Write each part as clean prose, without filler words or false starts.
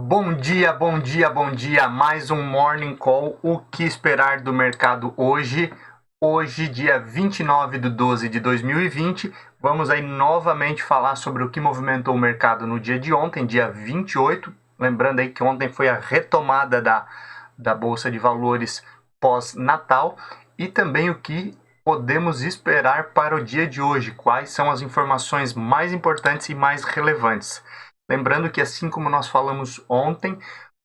Bom dia, bom dia, bom dia. Mais um Morning Call. O que esperar do mercado hoje? Hoje, dia 29/12/2020, vamos aí novamente falar sobre o que movimentou o mercado no dia de ontem, dia 28. Lembrando aí que ontem foi a retomada da Bolsa de Valores pós-Natal e também o que podemos esperar para o dia de hoje. Quais são as informações mais importantes e mais relevantes? Lembrando que, assim como nós falamos ontem,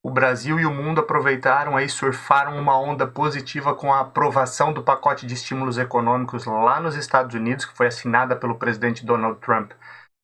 o Brasil e o mundo aproveitaram e surfaram uma onda positiva com a aprovação do pacote de estímulos econômicos lá nos Estados Unidos, que foi assinada pelo presidente Donald Trump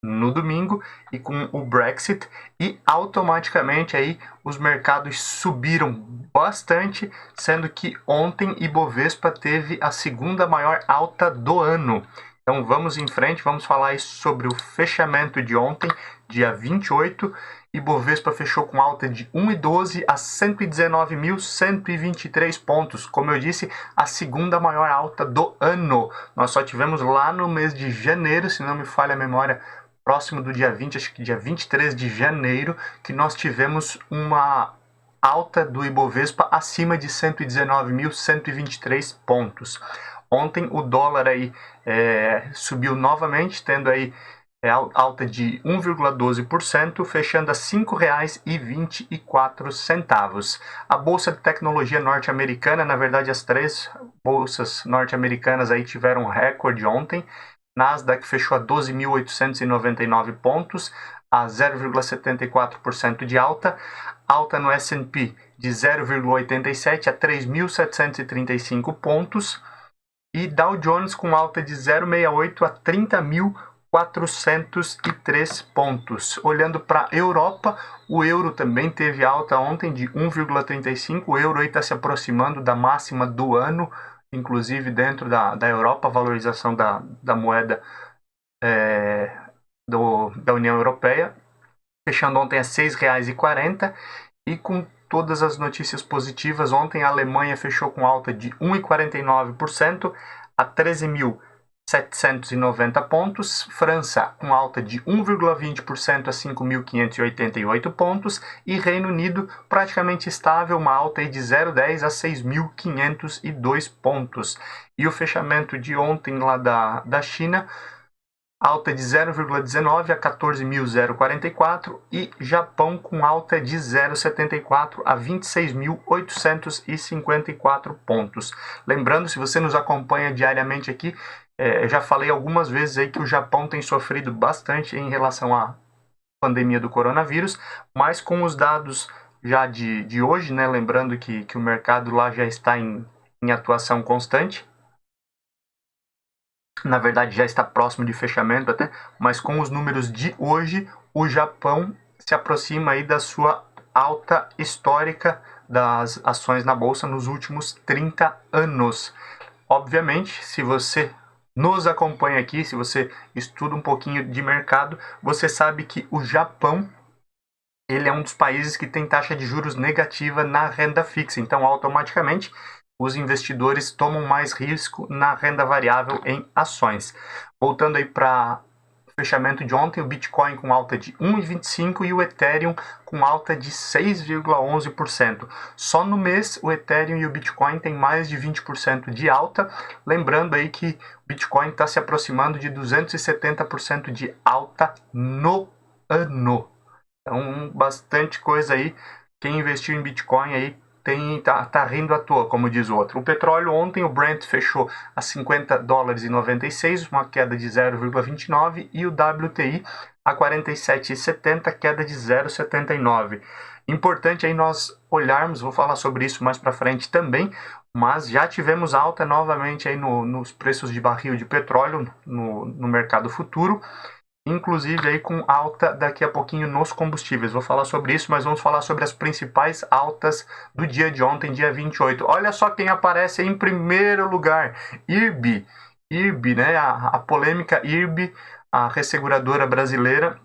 no domingo, e com o Brexit, e automaticamente aí os mercados subiram bastante, sendo que ontem Ibovespa teve a segunda maior alta do ano. Então vamos em frente, vamos falar aí sobre o fechamento de ontem, dia 28. Ibovespa fechou com alta de 1,12 a 119.123 pontos. Como eu disse, a segunda maior alta do ano. Nós só tivemos lá no mês de janeiro, se não me falha a memória, próximo do dia 20, acho que dia 23 de janeiro, que nós tivemos uma alta do Ibovespa acima de 119.123 pontos. Ontem o dólar aí subiu novamente, tendo aí alta de 1,12%, fechando a R$ 5,24. A Bolsa de Tecnologia norte-americana, na verdade as três bolsas norte-americanas aí tiveram recorde ontem. Nasdaq fechou a 12.899 pontos, a 0,74% de alta. Alta no S&P de 0,87 a 3.735 pontos. E Dow Jones com alta de 0,68 a 30.403 pontos. Olhando para a Europa, o euro também teve alta ontem de 1,35. O euro está se aproximando da máxima do ano, inclusive dentro da Europa, a valorização da moeda da União Europeia, fechando ontem a R$ 6,40. E com todas as notícias positivas, ontem a Alemanha fechou com alta de 1,49% a 13.790 pontos, França com alta de 1,20% a 5.588 pontos e Reino Unido praticamente estável, uma alta de 0,10 a 6.502 pontos. E o fechamento de ontem lá da China, alta de 0,19 a 14.044 e Japão com alta de 0,74 a 26.854 pontos. Lembrando, se você nos acompanha diariamente aqui, eu já falei algumas vezes aí que o Japão tem sofrido bastante em relação à pandemia do coronavírus, mas com os dados já de hoje, né, lembrando que o mercado lá já está em atuação constante, na verdade já está próximo de fechamento até, mas com os números de hoje, o Japão se aproxima aí da sua alta histórica das ações na bolsa nos últimos 30 anos. Obviamente, se você nos acompanha aqui, se você estuda um pouquinho de mercado, você sabe que o Japão, ele é um dos países que tem taxa de juros negativa na renda fixa, então automaticamente os investidores tomam mais risco na renda variável em ações. Voltando aí para o fechamento de ontem, o Bitcoin com alta de 1,25 e o Ethereum com alta de 6,11%. Só no mês o Ethereum e o Bitcoin têm mais de 20% de alta. Lembrando aí que o Bitcoin está se aproximando de 270% de alta no ano. Então, bastante coisa aí. Quem investiu em Bitcoin aí tá rindo à toa, como diz o outro. O petróleo ontem, o Brent fechou a $50,96, uma queda de 0,29, e o WTI a 47,70, queda de 0,79. Importante aí nós olharmos, vou falar sobre isso mais para frente também, mas já tivemos alta novamente aí nos preços de barril de petróleo no mercado futuro, inclusive aí com alta daqui a pouquinho nos combustíveis. Vou falar sobre isso, mas vamos falar sobre as principais altas do dia de ontem, dia 28. Olha só quem aparece em primeiro lugar, IRB, né? A polêmica IRB, a resseguradora brasileira,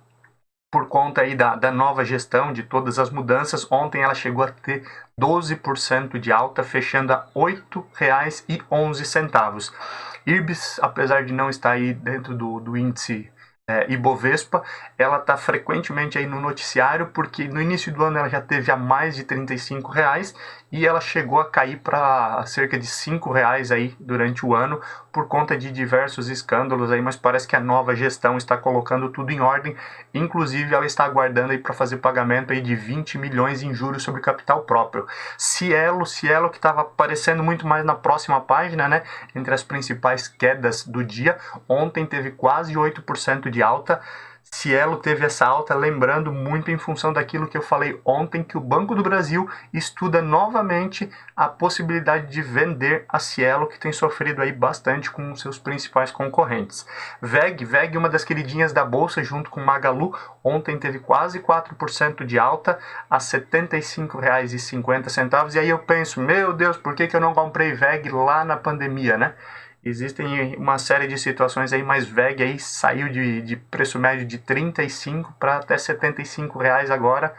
por conta aí da nova gestão, de todas as mudanças. Ontem ela chegou a ter 12% de alta, fechando a R$ 8,11. IRBs, apesar de não estar aí dentro do índice Ibovespa, ela está frequentemente aí no noticiário, porque no início do ano ela já teve a mais de R$ 35 e ela chegou a cair para cerca de R$ 5 aí durante o ano por conta de diversos escândalos aí, mas parece que a nova gestão está colocando tudo em ordem, inclusive ela está aguardando aí para fazer pagamento aí de 20 milhões em juros sobre capital próprio. Cielo que estava aparecendo muito mais na próxima página, né, entre as principais quedas do dia, ontem teve quase 8% de alta. Cielo teve essa alta, lembrando muito em função daquilo que eu falei ontem, que o Banco do Brasil estuda novamente a possibilidade de vender a Cielo, que tem sofrido aí bastante com seus principais concorrentes. VEG, uma das queridinhas da Bolsa, junto com Magalu, ontem teve quase 4% de alta, a R$ 75,50. E aí eu penso, meu Deus, por que eu não comprei VEG lá na pandemia, né? Existem uma série de situações aí, mais VEG aí saiu de preço médio de 35 para até R$ 75 agora,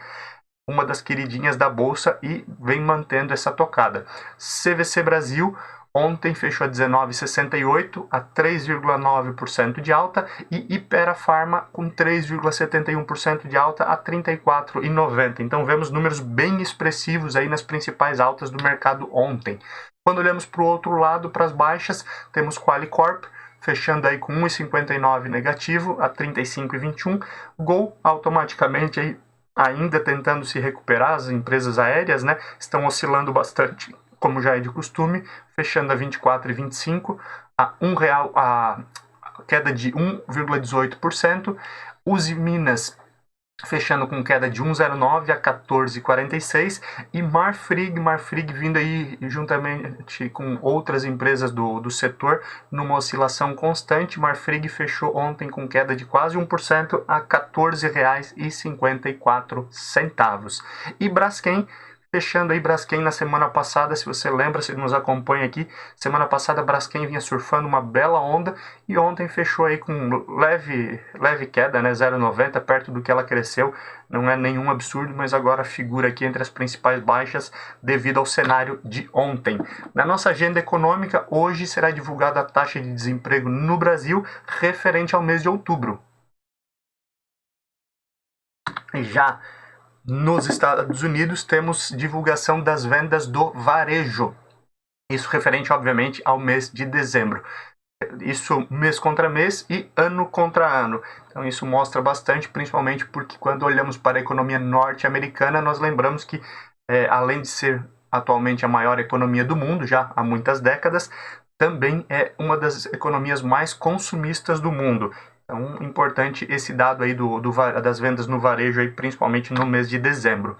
uma das queridinhas da Bolsa, e vem mantendo essa tocada. CVC Brasil ontem fechou a 19,68, a 3,9% de alta, e Hypera Pharma com 3,71% de alta, a 34,90. Então vemos números bem expressivos aí nas principais altas do mercado ontem. Quando olhamos para o outro lado, para as baixas, temos Qualicorp fechando aí com 1,59 negativo, a 35,21. Gol automaticamente aí ainda tentando se recuperar, as empresas aéreas, né, estão oscilando bastante, como já é de costume, fechando a 24,25, a R$ 1, a queda de 1,18%. Uzi Minas fechando com queda de 1,09 a 14,46, e Marfrig vindo aí juntamente com outras empresas do setor numa oscilação constante. Marfrig fechou ontem com queda de quase 1% a R$ 14,54. E Braskem fechando aí, Braskem na semana passada, se você lembra, se nos acompanha aqui, semana passada Braskem vinha surfando uma bela onda e ontem fechou aí com leve queda, né, 0,90, perto do que ela cresceu, não é nenhum absurdo, mas agora figura aqui entre as principais baixas devido ao cenário de ontem. Na nossa agenda econômica, hoje será divulgada a taxa de desemprego no Brasil referente ao mês de outubro. Já nos Estados Unidos temos divulgação das vendas do varejo, isso referente obviamente ao mês de dezembro, isso mês contra mês e ano contra ano. Então isso mostra bastante, principalmente porque quando olhamos para a economia norte-americana, nós lembramos que além de ser atualmente a maior economia do mundo já há muitas décadas, também é uma das economias mais consumistas do mundo. Então, importante esse dado aí das vendas no varejo, aí, principalmente no mês de dezembro.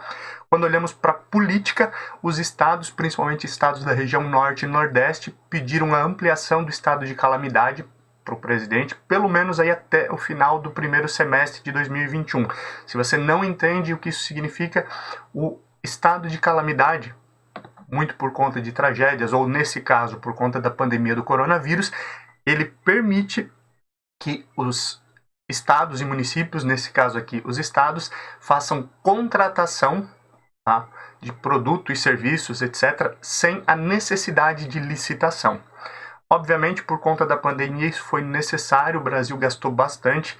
Quando olhamos para a política, os estados, principalmente estados da região norte e nordeste, pediram a ampliação do estado de calamidade para o presidente, pelo menos aí até o final do primeiro semestre de 2021. Se você não entende o que isso significa, o estado de calamidade, muito por conta de tragédias, ou nesse caso, por conta da pandemia do coronavírus, ele permite que os estados e municípios, nesse caso aqui os estados, façam contratação, tá, de produtos e serviços, etc., sem a necessidade de licitação. Obviamente, por conta da pandemia, isso foi necessário, o Brasil gastou bastante,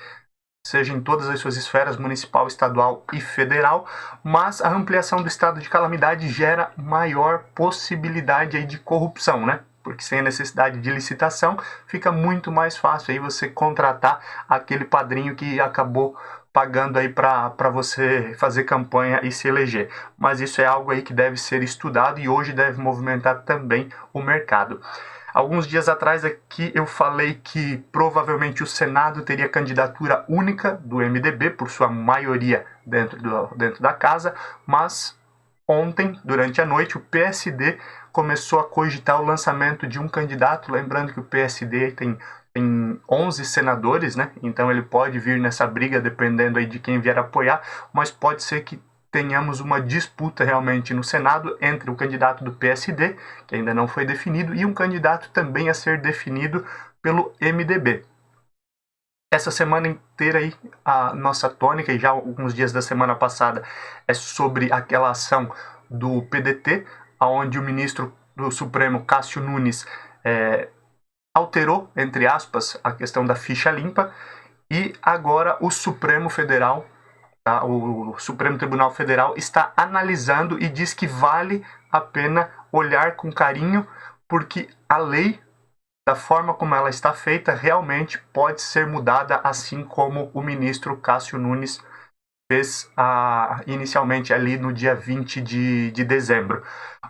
seja em todas as suas esferas, municipal, estadual e federal, mas a ampliação do estado de calamidade gera maior possibilidade aí de corrupção, né? Porque sem a necessidade de licitação, fica muito mais fácil aí você contratar aquele padrinho que acabou pagando aí para você fazer campanha e se eleger. Mas isso é algo aí que deve ser estudado e hoje deve movimentar também o mercado. Alguns dias atrás aqui eu falei que provavelmente o Senado teria candidatura única do MDB, por sua maioria dentro da casa, mas ontem, durante a noite, o PSD começou a cogitar o lançamento de um candidato, lembrando que o PSD tem 11 senadores, né? Então ele pode vir nessa briga dependendo aí de quem vier apoiar, mas pode ser que tenhamos uma disputa realmente no Senado entre o candidato do PSD, que ainda não foi definido, e um candidato também a ser definido pelo MDB. Essa semana inteira aí, a nossa tônica, e já alguns dias da semana passada, é sobre aquela ação do PDT, onde o ministro do Supremo, Cássio Nunes, alterou, entre aspas, a questão da ficha limpa, E agora o Supremo Federal, tá? O Supremo Tribunal Federal está analisando e diz que vale a pena olhar com carinho, porque a lei, da forma como ela está feita, realmente pode ser mudada, assim como o ministro Cássio Nunes fez inicialmente ali no dia 20 de dezembro.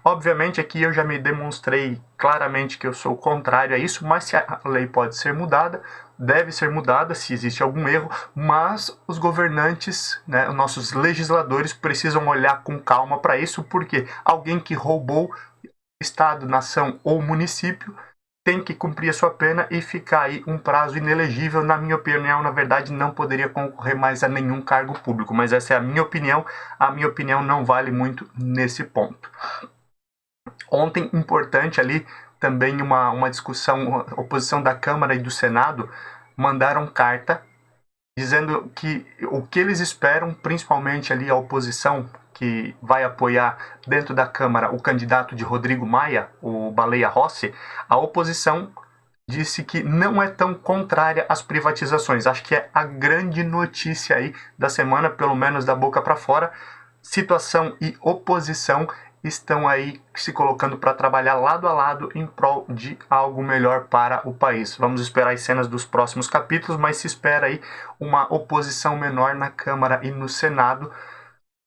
Obviamente aqui eu já me demonstrei claramente que eu sou contrário a isso, mas se a lei pode ser mudada, deve ser mudada se existe algum erro, mas os governantes, né, os nossos legisladores precisam olhar com calma para isso, porque alguém que roubou Estado, nação ou município tem que cumprir a sua pena e ficar aí um prazo inelegível. Na minha opinião, na verdade, não poderia concorrer mais a nenhum cargo público, mas essa é a minha opinião não vale muito nesse ponto. Ontem, importante ali, também uma discussão, oposição da Câmara e do Senado, mandaram carta dizendo que o que eles esperam, principalmente ali a oposição, que vai apoiar dentro da Câmara o candidato de Rodrigo Maia, o Baleia Rossi, a oposição disse que não é tão contrária às privatizações. Acho que é a grande notícia aí da semana, pelo menos da boca para fora. Situação e oposição estão aí se colocando para trabalhar lado a lado em prol de algo melhor para o país. Vamos esperar as cenas dos próximos capítulos, mas se espera aí uma oposição menor na Câmara e no Senado.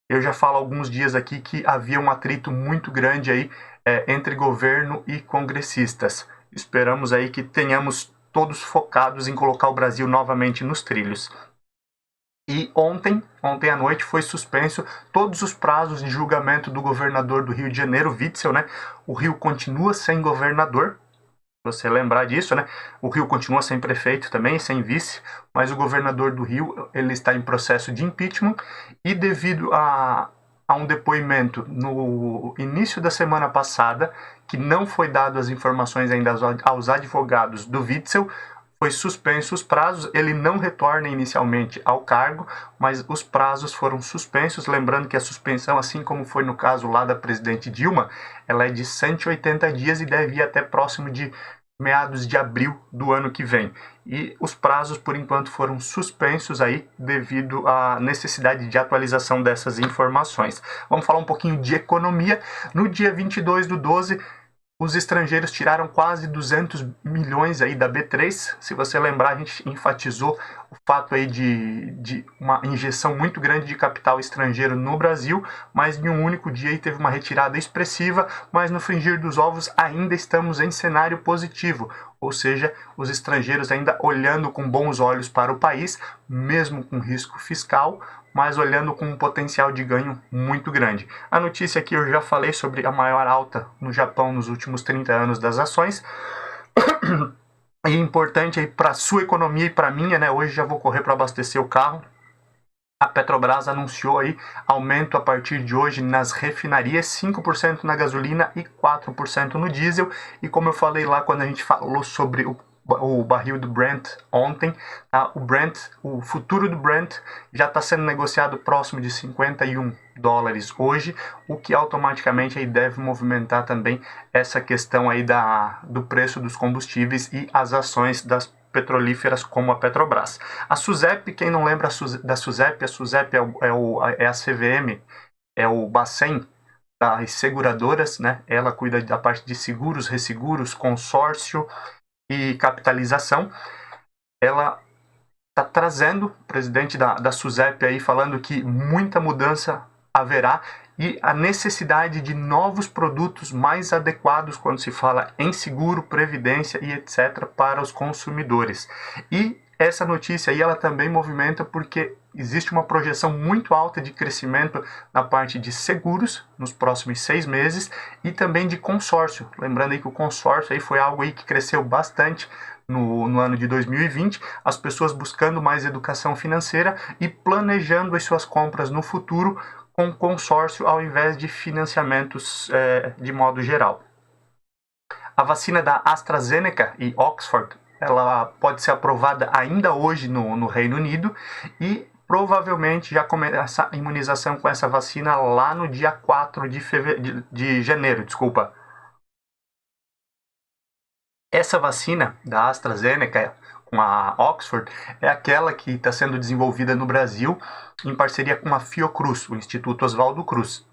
Eu já falo há alguns dias aqui que havia um atrito muito grande aí entre governo e congressistas. Esperamos aí que tenhamos todos focados em colocar o Brasil novamente nos trilhos. E ontem à noite, foi suspenso todos os prazos de julgamento do governador do Rio de Janeiro, Witzel, né? O Rio continua sem governador, você lembrar disso, né? O Rio continua sem prefeito também, sem vice, mas o governador do Rio, ele está em processo de impeachment e devido a um depoimento no início da semana passada, que não foi dado as informações ainda aos advogados do Witzel, foi suspenso os prazos, ele não retorna inicialmente ao cargo, mas os prazos foram suspensos, lembrando que a suspensão, assim como foi no caso lá da presidente Dilma, ela é de 180 dias e deve ir até próximo de meados de abril do ano que vem. E os prazos, por enquanto, foram suspensos aí devido à necessidade de atualização dessas informações. Vamos falar um pouquinho de economia. No dia 22/12, os estrangeiros tiraram quase 200 milhões aí da B3. Se você lembrar, a gente enfatizou o fato aí de uma injeção muito grande de capital estrangeiro no Brasil, mas em um único dia aí teve uma retirada expressiva, mas no frigir dos ovos ainda estamos em cenário positivo, ou seja, os estrangeiros ainda olhando com bons olhos para o país, mesmo com risco fiscal, mas olhando com um potencial de ganho muito grande. A notícia aqui eu já falei sobre a maior alta no Japão nos últimos 30 anos das ações. E importante aí para a sua economia e para a minha, né? Hoje já vou correr para abastecer o carro. A Petrobras anunciou aí aumento a partir de hoje nas refinarias, 5% na gasolina e 4% no diesel. E como eu falei lá quando a gente falou sobre o barril do Brent ontem, tá? O futuro do Brent já está sendo negociado próximo de $51 hoje, o que automaticamente aí deve movimentar também essa questão aí do preço dos combustíveis e as ações das petrolíferas como a Petrobras. A SUSEP, quem não lembra da SUSEP, a SUSEP é a CVM, é o Bacen das seguradoras, né? Ela cuida da parte de seguros, resseguros, consórcio e capitalização. Ela está trazendo, o presidente da SUSEP aí falando que muita mudança haverá e a necessidade de novos produtos mais adequados quando se fala em seguro, previdência e etc. para os consumidores. E essa notícia aí ela também movimenta porque existe uma projeção muito alta de crescimento na parte de seguros nos próximos 6 meses e também de consórcio. Lembrando aí que o consórcio aí foi algo aí que cresceu bastante no ano de 2020, as pessoas buscando mais educação financeira e planejando as suas compras no futuro com consórcio ao invés de financiamentos de modo geral. A vacina da AstraZeneca e Oxford, ela pode ser aprovada ainda hoje no Reino Unido e provavelmente já começa a imunização com essa vacina lá no dia 4 de janeiro. Essa vacina da AstraZeneca, com a Oxford, é aquela que está sendo desenvolvida no Brasil em parceria com a Fiocruz, o Instituto Oswaldo Cruz.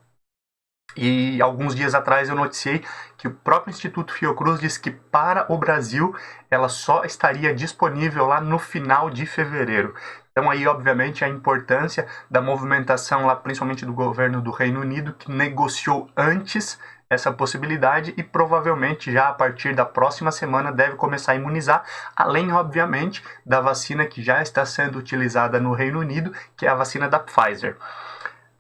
E alguns dias atrás eu noticiei que o próprio Instituto Fiocruz disse que para o Brasil ela só estaria disponível lá no final de fevereiro. Então aí, obviamente, a importância da movimentação lá, principalmente do governo do Reino Unido, que negociou antes essa possibilidade e provavelmente já a partir da próxima semana deve começar a imunizar, além, obviamente, da vacina que já está sendo utilizada no Reino Unido, que é a vacina da Pfizer.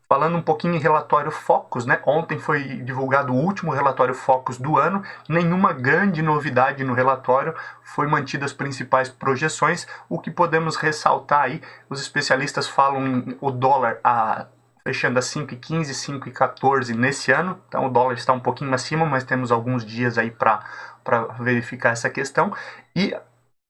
Falando um pouquinho em relatório Focus, né? Ontem foi divulgado o último relatório Focus do ano. Nenhuma grande novidade no relatório, foi mantidas as principais projeções. O que podemos ressaltar aí, os especialistas falam o dólar fechando a 5,15, 5,14 nesse ano. Então o dólar está um pouquinho acima, mas temos alguns dias aí para verificar essa questão. E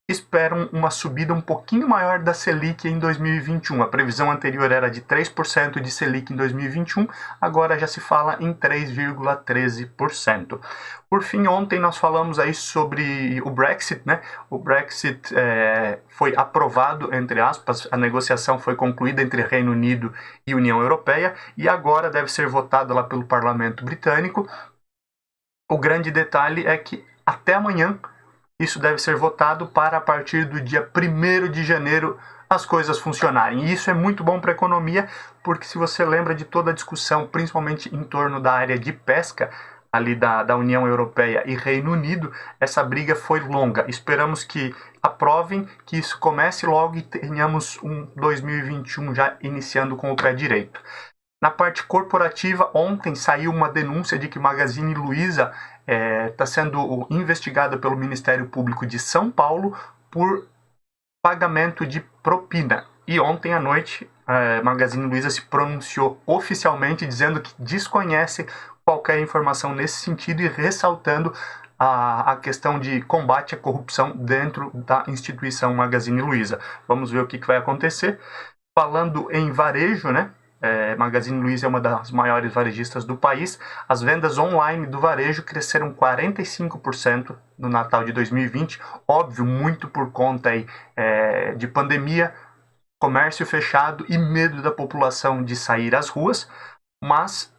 esperam uma subida um pouquinho maior da Selic em 2021. A previsão anterior era de 3% de Selic em 2021, agora já se fala em 3,13%. Por fim, ontem nós falamos aí sobre o Brexit, né? O Brexit foi aprovado, entre aspas, a negociação foi concluída entre Reino Unido e União Europeia e agora deve ser votado lá pelo Parlamento Britânico. O grande detalhe é que até amanhã isso deve ser votado para a partir do dia 1º de janeiro as coisas funcionarem. E isso é muito bom para a economia, porque se você lembra de toda a discussão, principalmente em torno da área de pesca, ali da União Europeia e Reino Unido, essa briga foi longa. Esperamos que aprovem, que isso comece logo e tenhamos um 2021 já iniciando com o pé direito. Na parte corporativa, ontem saiu uma denúncia de que Magazine Luiza está sendo investigada pelo Ministério Público de São Paulo por pagamento de propina. E ontem à noite, Magazine Luiza se pronunciou oficialmente dizendo que desconhece qualquer informação nesse sentido e ressaltando a questão de combate à corrupção dentro da instituição Magazine Luiza. Vamos ver o que vai acontecer. Falando em varejo, né? Magazine Luiza é uma das maiores varejistas do país. As vendas online do varejo cresceram 45% no Natal de 2020. Óbvio, muito por conta aí, de pandemia, comércio fechado e medo da população de sair às ruas, mas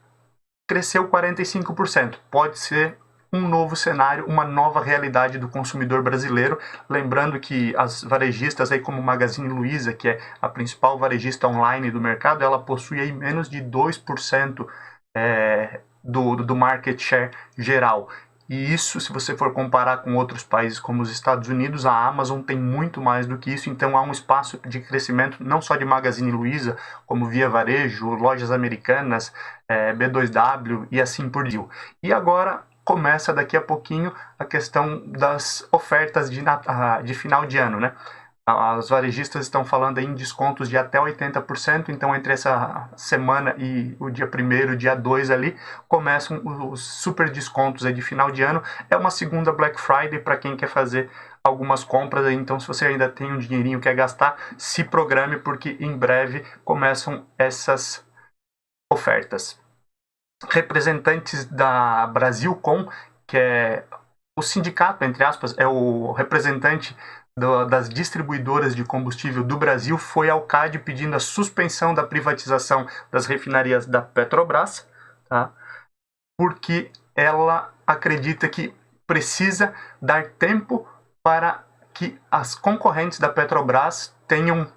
cresceu 45%. Pode ser um novo cenário, uma nova realidade do consumidor brasileiro. Lembrando que as varejistas aí como Magazine Luiza, que é a principal varejista online do mercado, ela possui aí menos de 2% do market share geral. E isso, se você for comparar com outros países como os Estados Unidos, a Amazon tem muito mais do que isso. Então há um espaço de crescimento não só de Magazine Luiza, como Via Varejo, Lojas Americanas, B2W e assim por diante. E agora começa daqui a pouquinho a questão das ofertas de final de ano, né? As varejistas estão falando aí em descontos de até 80%, então entre essa semana e o dia 1º, dia 2 ali, começam os super descontos aí de final de ano. É uma segunda Black Friday para quem quer fazer algumas compras aí, então se você ainda tem um dinheirinho que quer gastar, se programe porque em breve começam essas ofertas. Representantes da Brasilcom, que é o sindicato, entre aspas, é o representante das distribuidoras de combustível do Brasil, foi ao CAD pedindo a suspensão da privatização das refinarias da Petrobras, tá? Porque ela acredita que precisa dar tempo para que as concorrentes da Petrobras tenham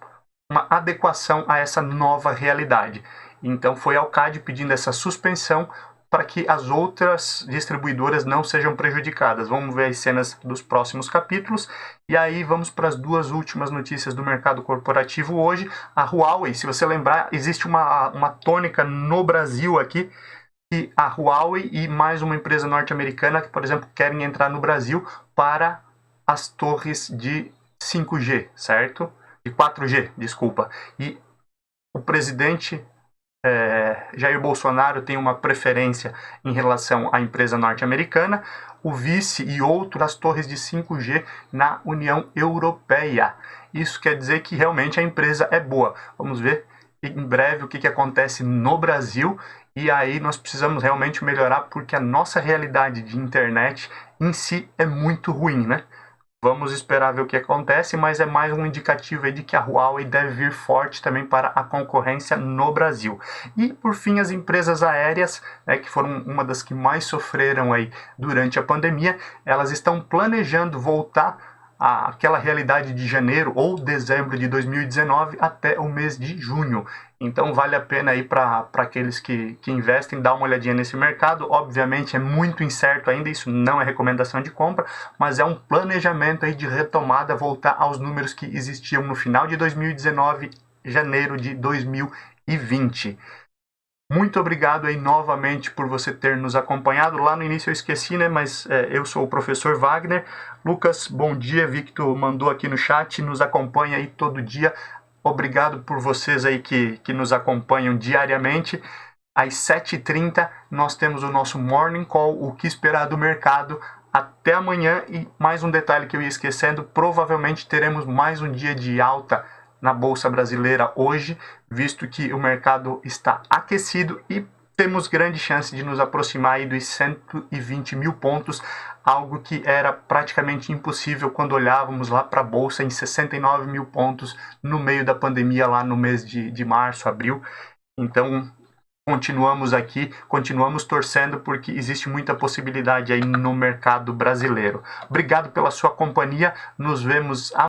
uma adequação a essa nova realidade. Então foi ao CAD pedindo essa suspensão para que as outras distribuidoras não sejam prejudicadas. Vamos ver as cenas dos próximos capítulos. E aí vamos para as duas últimas notícias do mercado corporativo hoje. A Huawei, se você lembrar, existe uma tônica no Brasil aqui, que a Huawei e mais uma empresa norte-americana que, por exemplo, querem entrar no Brasil para as torres de 5G, certo? De 4G, desculpa. E o presidente Jair Bolsonaro tem uma preferência em relação à empresa norte-americana, o vice e outras torres de 5G na União Europeia. Isso quer dizer que realmente a empresa é boa. Vamos ver em breve o que acontece no Brasil e aí nós precisamos realmente melhorar porque a nossa realidade de internet em si é muito ruim, né? Vamos esperar ver o que acontece, mas é mais um indicativo aí de que a Huawei deve vir forte também para a concorrência no Brasil. E, por fim, as empresas aéreas, que foram uma das que mais sofreram aí durante a pandemia, elas estão planejando voltar àquela realidade de janeiro ou dezembro de 2019 até o mês de junho. Então vale a pena aí para aqueles que investem dar uma olhadinha nesse mercado. Obviamente é muito incerto ainda, isso não é recomendação de compra, mas é um planejamento aí de retomada, voltar aos números que existiam no final de 2019, janeiro de 2020. Muito obrigado aí novamente por você ter nos acompanhado. Lá no início eu esqueci, né? Mas eu sou o professor Wagner. Lucas, bom dia. Vi que tu mandou aqui no chat, nos acompanha aí todo dia. Obrigado por vocês aí que nos acompanham diariamente. Às 7h30 nós temos o nosso Morning Call, o que esperar do mercado. Até amanhã. E mais um detalhe que eu ia esquecendo, provavelmente teremos mais um dia de alta na Bolsa Brasileira hoje, visto que o mercado está aquecido e temos grande chance de nos aproximar aí dos 120 mil pontos, algo que era praticamente impossível quando olhávamos lá para a Bolsa em 69 mil pontos no meio da pandemia, lá no mês de março, abril. Então, continuamos aqui, continuamos torcendo porque existe muita possibilidade aí no mercado brasileiro. Obrigado pela sua companhia, nos vemos